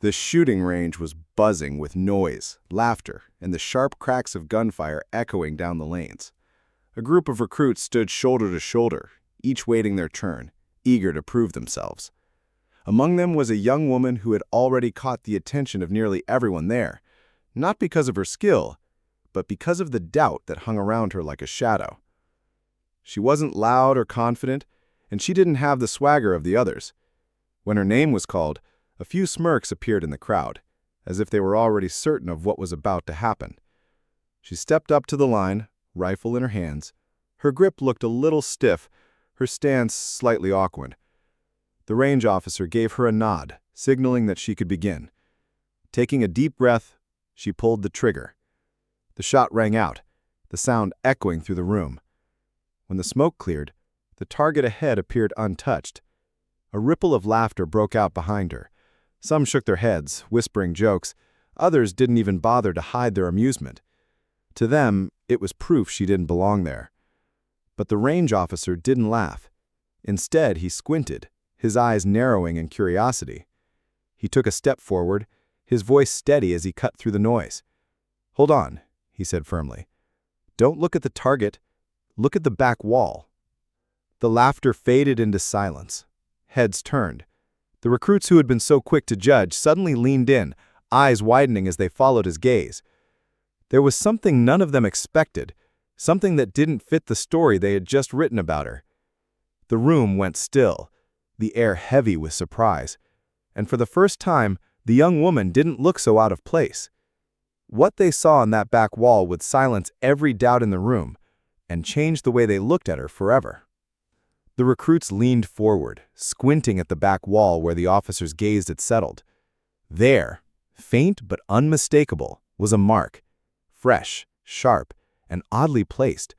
The shooting range was buzzing with noise, laughter, and the sharp cracks of gunfire echoing down the lanes. A group of recruits stood shoulder to shoulder, each waiting their turn, eager to prove themselves. Among them was a young woman who had already caught the attention of nearly everyone there, not because of her skill, but because of the doubt that hung around her like a shadow. She wasn't loud or confident, and she didn't have the swagger of the others. When her name was called, a few smirks appeared in the crowd, as if they were already certain of what was about to happen. She stepped up to the line, rifle in her hands. Her grip looked a little stiff, her stance slightly awkward. The range officer gave her a nod, signaling that she could begin. Taking a deep breath, she pulled the trigger. The shot rang out, the sound echoing through the room. When the smoke cleared, the target ahead appeared untouched. A ripple of laughter broke out behind her. Some shook their heads, whispering jokes. Others didn't even bother to hide their amusement. To them, it was proof she didn't belong there. But the range officer didn't laugh. Instead, he squinted, his eyes narrowing in curiosity. He took a step forward, his voice steady as he cut through the noise. "Hold on," he said firmly. "Don't look at the target. Look at the back wall." The laughter faded into silence. Heads turned. The recruits who had been so quick to judge suddenly leaned in, eyes widening as they followed his gaze. There was something none of them expected, something that didn't fit the story they had just written about her. The room went still, the air heavy with surprise, and for the first time, the young woman didn't look so out of place. What they saw on that back wall would silence every doubt in the room and change the way they looked at her forever. The recruits leaned forward, squinting at the back wall where the officer's gaze had settled. There, faint but unmistakable, was a mark, fresh, sharp, and oddly placed.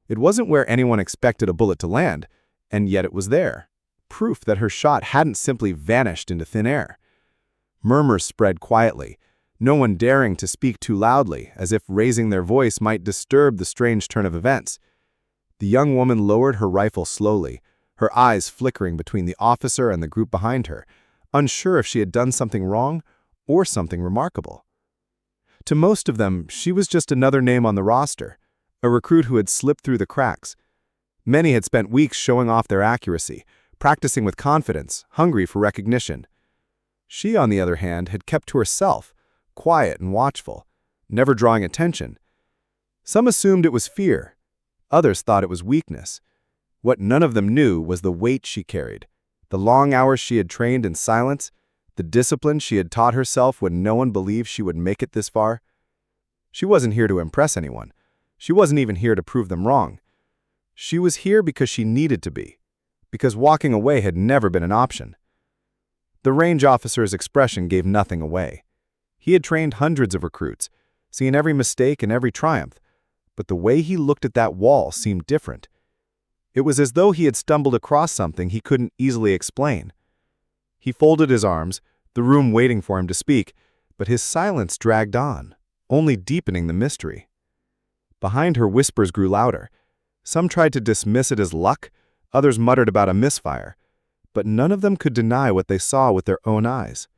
It wasn't where anyone expected a bullet to land, and yet it was there, proof that her shot hadn't simply vanished into thin air. Murmurs spread quietly, no one daring to speak too loudly, as if raising their voice might disturb the strange turn of events. The young woman lowered her rifle slowly, her eyes flickering between the officer and the group behind her, unsure if she had done something wrong or something remarkable. To most of them, she was just another name on the roster, a recruit who had slipped through the cracks. Many had spent weeks showing off their accuracy, practicing with confidence, hungry for recognition. She, on the other hand, had kept to herself, quiet and watchful, never drawing attention. Some assumed it was fear. Others thought it was weakness. What none of them knew was the weight she carried, the long hours she had trained in silence, the discipline she had taught herself when no one believed she would make it this far. She wasn't here to impress anyone. She wasn't even here to prove them wrong. She was here because she needed to be, because walking away had never been an option. The range officer's expression gave nothing away. He had trained hundreds of recruits, seen every mistake and every triumph, but the way he looked at that wall seemed different. It was as though he had stumbled across something he couldn't easily explain. He folded his arms, the room waiting for him to speak, but his silence dragged on, only deepening the mystery. Behind her, whispers grew louder. Some tried to dismiss it as luck, others muttered about a misfire, but none of them could deny what they saw with their own eyes.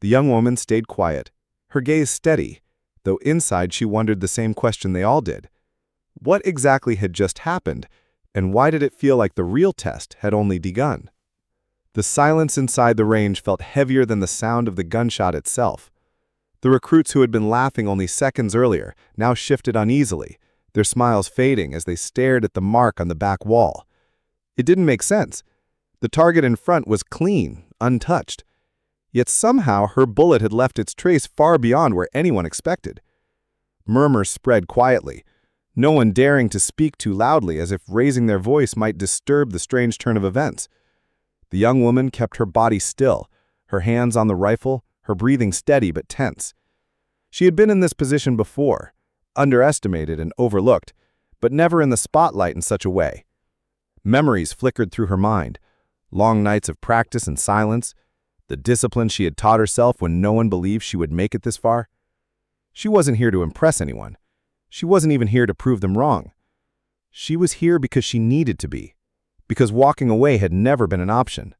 The young woman stayed quiet, her gaze steady, though inside she wondered the same question they all did. What exactly had just happened, and why did it feel like the real test had only begun? The silence inside the range felt heavier than the sound of the gunshot itself. The recruits who had been laughing only seconds earlier now shifted uneasily, their smiles fading as they stared at the mark on the back wall. It didn't make sense. The target in front was clean, untouched. Yet somehow her bullet had left its trace far beyond where anyone expected. Murmurs spread quietly, no one daring to speak too loudly as if raising their voice might disturb the strange turn of events. The young woman kept her body still, her hands on the rifle, her breathing steady but tense. She had been in this position before, underestimated and overlooked, but never in the spotlight in such a way. Memories flickered through her mind, long nights of practice and silence, the discipline she had taught herself when no one believed she would make it this far. She wasn't here to impress anyone. She wasn't even here to prove them wrong. She was here because she needed to be, because walking away had never been an option.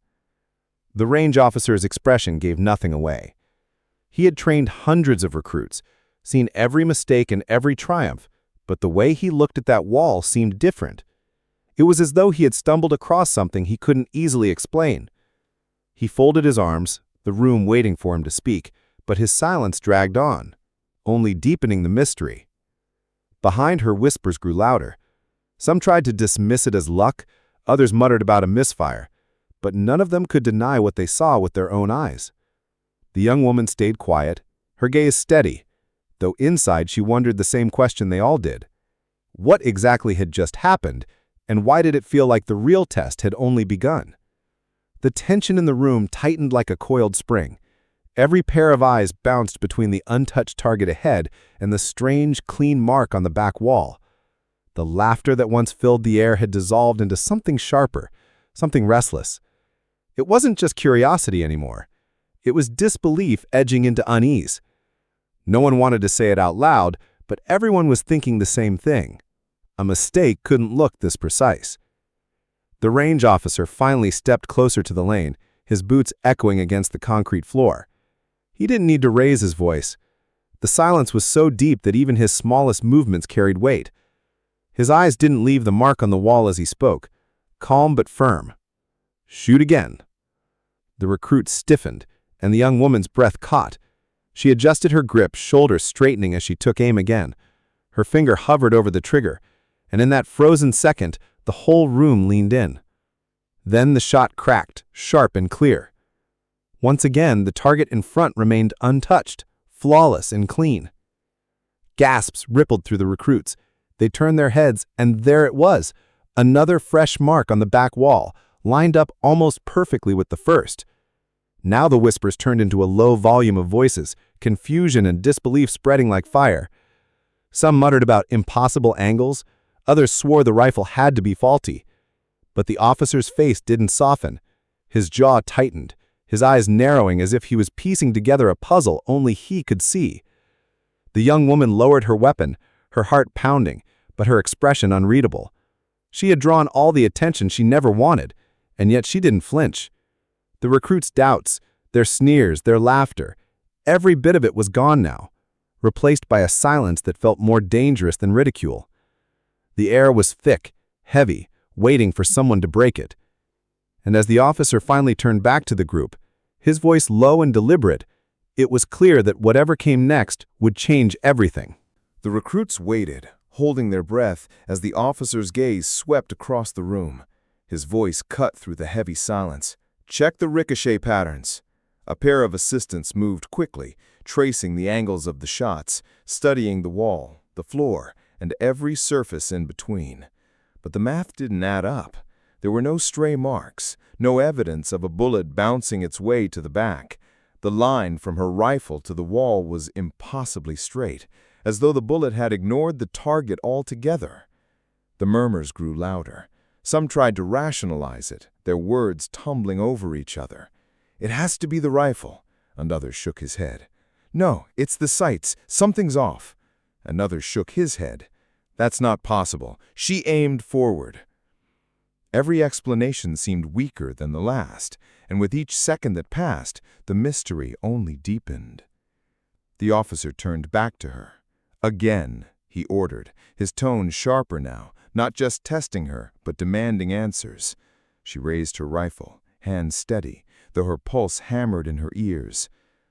The range officer's expression gave nothing away. He had trained hundreds of recruits, seen every mistake and every triumph, but the way he looked at that wall seemed different. It was as though he had stumbled across something he couldn't easily explain. He folded his arms, the room waiting for him to speak, but his silence dragged on, only deepening the mystery. Behind her, whispers grew louder. Some tried to dismiss it as luck, others muttered about a misfire, but none of them could deny what they saw with their own eyes. The young woman stayed quiet, her gaze steady, though inside she wondered the same question they all did. What exactly had just happened, and why did it feel like the real test had only begun? The tension in the room tightened like a coiled spring. Every pair of eyes bounced between the untouched target ahead and the strange, clean mark on the back wall. The laughter that once filled the air had dissolved into something sharper, something restless. It wasn't just curiosity anymore. It was disbelief edging into unease. No one wanted to say it out loud, but everyone was thinking the same thing. A mistake couldn't look this precise. The range officer finally stepped closer to the lane, his boots echoing against the concrete floor. He didn't need to raise his voice. The silence was so deep that even his smallest movements carried weight. His eyes didn't leave the mark on the wall as he spoke, calm but firm. "Shoot again." The recruit stiffened, and the young woman's breath caught. She adjusted her grip, shoulders straightening as she took aim again. Her finger hovered over the trigger, and in that frozen second, the whole room leaned in. Then the shot cracked, sharp and clear. Once again, the target in front remained untouched, flawless and clean. Gasps rippled through the recruits. They turned their heads, and there it was, another fresh mark on the back wall, lined up almost perfectly with the first. Now the whispers turned into a low volume of voices, confusion and disbelief spreading like fire. Some muttered about impossible angles, others swore the rifle had to be faulty. But the officer's face didn't soften. His jaw tightened, his eyes narrowing as if he was piecing together a puzzle only he could see. The young woman lowered her weapon, her heart pounding, but her expression unreadable. She had drawn all the attention she never wanted, and yet she didn't flinch. The recruits' doubts, their sneers, their laughter, every bit of it was gone now, replaced by a silence that felt more dangerous than ridicule. The air was thick, heavy, waiting for someone to break it. And as the officer finally turned back to the group, his voice low and deliberate, it was clear that whatever came next would change everything. The recruits waited, holding their breath as the officer's gaze swept across the room. His voice cut through the heavy silence. "Check the ricochet patterns." A pair of assistants moved quickly, tracing the angles of the shots, studying the wall, the floor, and every surface in between. But the math didn't add up. There were no stray marks, no evidence of a bullet bouncing its way to the back. The line from her rifle to the wall was impossibly straight, as though the bullet had ignored the target altogether. The murmurs grew louder. Some tried to rationalize it, their words tumbling over each other. "It has to be the rifle," and others shook his head. "No, it's the sights. Something's off." Another shook his head. "That's not possible. She aimed forward." Every explanation seemed weaker than the last, and with each second that passed, the mystery only deepened. The officer turned back to her. "Again," he ordered, his tone sharper now, not just testing her, but demanding answers. She raised her rifle, hands steady, though her pulse hammered in her ears.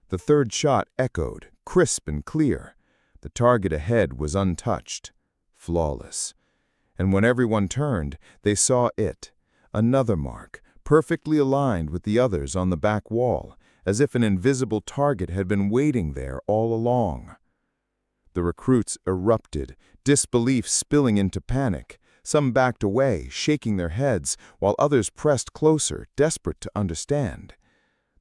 The third shot echoed, crisp and clear. The target ahead was untouched, flawless. And when everyone turned, they saw it, another mark, perfectly aligned with the others on the back wall, as if an invisible target had been waiting there all along. The recruits erupted, disbelief spilling into panic. Some backed away, shaking their heads, while others pressed closer, desperate to understand.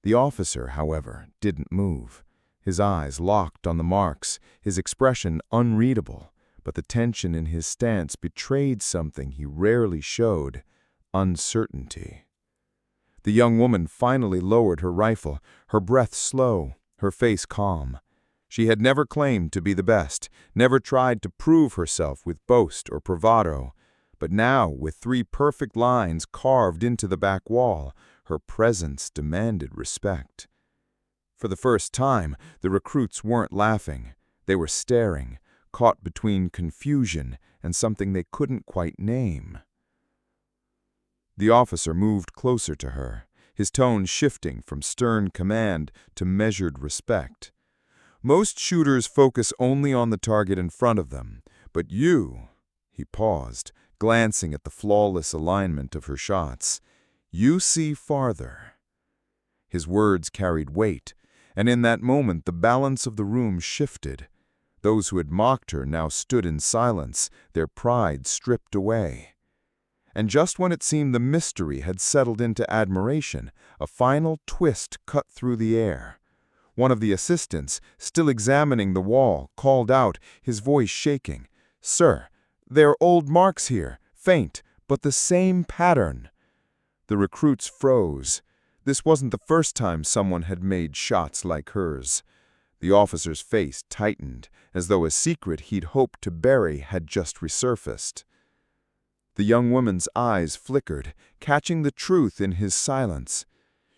The officer, however, didn't move. His eyes locked on the marks, his expression unreadable, but the tension in his stance betrayed something he rarely showed: uncertainty. The young woman finally lowered her rifle, her breath slow, her face calm. She had never claimed to be the best, never tried to prove herself with boast or bravado, but now, with 3 perfect lines carved into the back wall, her presence demanded respect. For the first time, the recruits weren't laughing. They were staring, caught between confusion and something they couldn't quite name. The officer moved closer to her, his tone shifting from stern command to measured respect. Most shooters focus only on the target in front of them, but you, he paused, glancing at the flawless alignment of her shots, you see farther. His words carried weight, and in that moment the balance of the room shifted. Those who had mocked her now stood in silence, their pride stripped away. And just when it seemed the mystery had settled into admiration, a final twist cut through the air. One of the assistants, still examining the wall, called out, his voice shaking, "Sir, there are old marks here, faint, but the same pattern." The recruits froze. This wasn't the first time someone had made shots like hers. The officer's face tightened, as though a secret he'd hoped to bury had just resurfaced. The young woman's eyes flickered, catching the truth in his silence.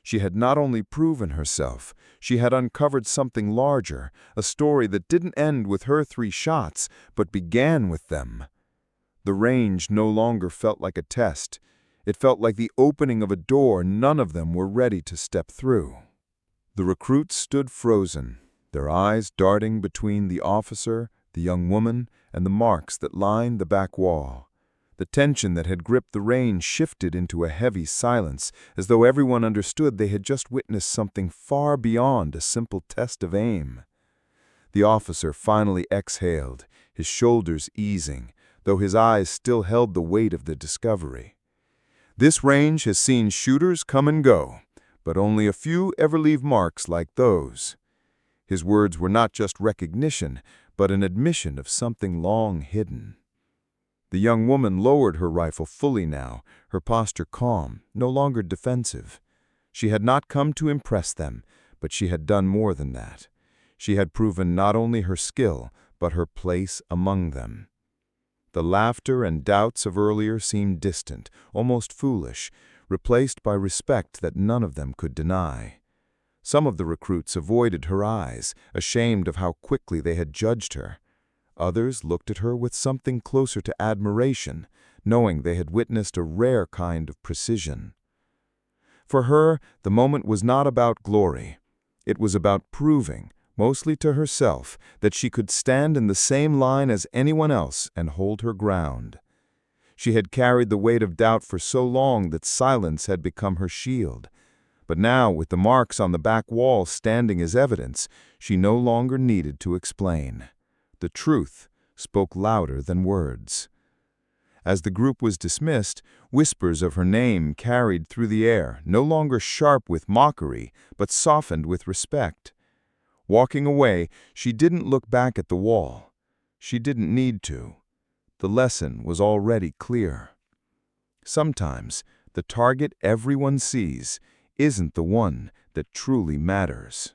She had not only proven herself, she had uncovered something larger, a story that didn't end with her 3 shots, but began with them. The range no longer felt like a test. It felt like the opening of a door none of them were ready to step through. The recruits stood frozen, their eyes darting between the officer, the young woman, and the marks that lined the back wall. The tension that had gripped the range shifted into a heavy silence, as though everyone understood they had just witnessed something far beyond a simple test of aim. The officer finally exhaled, his shoulders easing, though his eyes still held the weight of the discovery. This range has seen shooters come and go, but only a few ever leave marks like those. His words were not just recognition, but an admission of something long hidden. The young woman lowered her rifle fully now, her posture calm, no longer defensive. She had not come to impress them, but she had done more than that. She had proven not only her skill, but her place among them. The laughter and doubts of earlier seemed distant, almost foolish, replaced by respect that none of them could deny. Some of the recruits avoided her eyes, ashamed of how quickly they had judged her. Others looked at her with something closer to admiration, knowing they had witnessed a rare kind of precision. For her, the moment was not about glory. It was about proving, mostly to herself, that she could stand in the same line as anyone else and hold her ground. She had carried the weight of doubt for so long that silence had become her shield. But now, with the marks on the back wall standing as evidence, she no longer needed to explain. The truth spoke louder than words. As the group was dismissed, whispers of her name carried through the air, no longer sharp with mockery, but softened with respect. Walking away, she didn't look back at the wall. She didn't need to. The lesson was already clear. Sometimes, the target everyone sees isn't the one that truly matters.